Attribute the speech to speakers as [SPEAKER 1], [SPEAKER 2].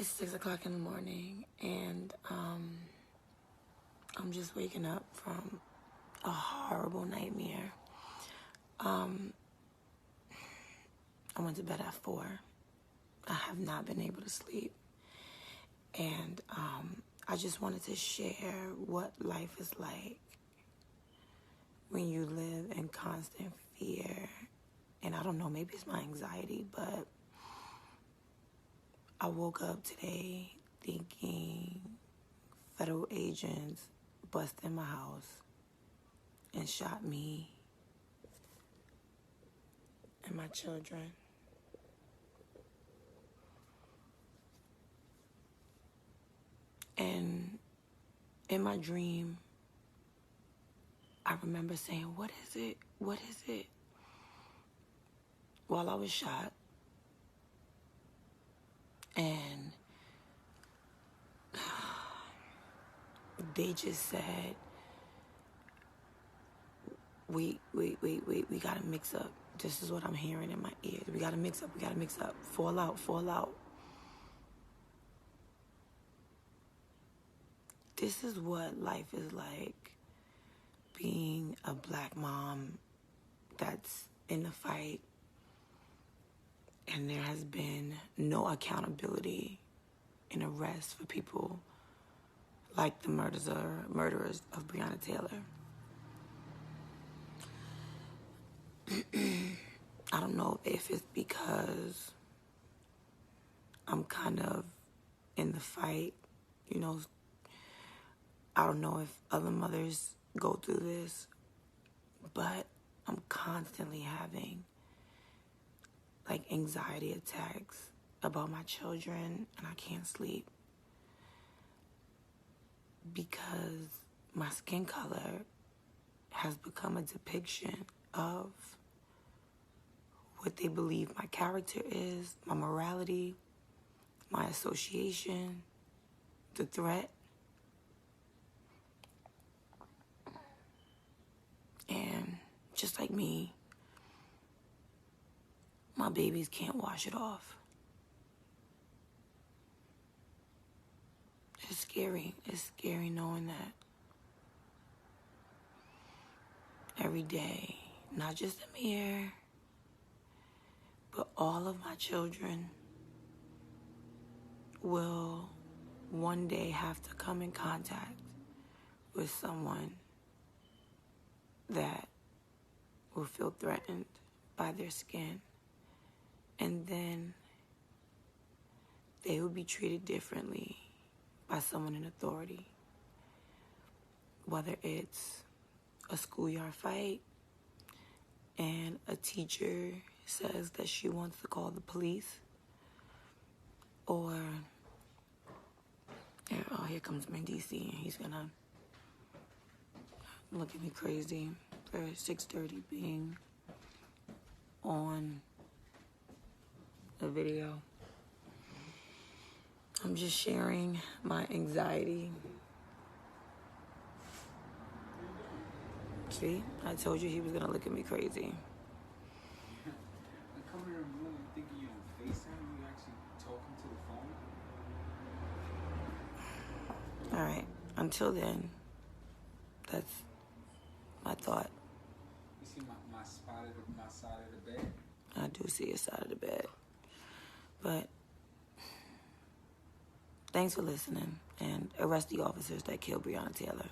[SPEAKER 1] It's 6 o'clock in the morning, and I'm just waking up from a horrible nightmare. I went to bed at 4. I have not been able to sleep, and I just wanted to share what life is like when you live in constant fear. And I don't know, maybe it's my anxiety, but I woke up today thinking federal agents busted in my house and shot me and my children. And in my dream, I remember saying, "What is it? What is it?" While I was shot. And they just said, we gotta mix up. This is what I'm hearing in my ears. We gotta mix up, fall out. This is what life is like, being a black mom that's in the fight, and there has been no accountability and arrest for people like the murderers of Breonna Taylor. I don't know if it's because I'm kind of in the fight, you know. I don't know if other mothers go through this, but I'm constantly having like anxiety attacks about my children, and I can't sleep because my skin color has become a depiction of what they believe my character is, my morality, my association, the threat. And just like me, my babies can't wash it off. It's scary. It's scary knowing that every day, not just Amir, but all of my children will one day have to come in contact with someone that will feel threatened by their skin. And then they will be treated differently by someone in authority. Whether it's a schoolyard fight and a teacher says that she wants to call the police, or, oh, here comes DC, and he's gonna look at me crazy for 6:30 being on a video. I'm just sharing my anxiety. See, I told you he was gonna look at me crazy.
[SPEAKER 2] I come here in the room thinking you're on FaceTime, you actually talking to the phone?
[SPEAKER 1] All right, until then, that's my thought.
[SPEAKER 2] You see my side of the bed?
[SPEAKER 1] I do see your side of the bed. But thanks for listening, and arrest the officers that killed Breonna Taylor.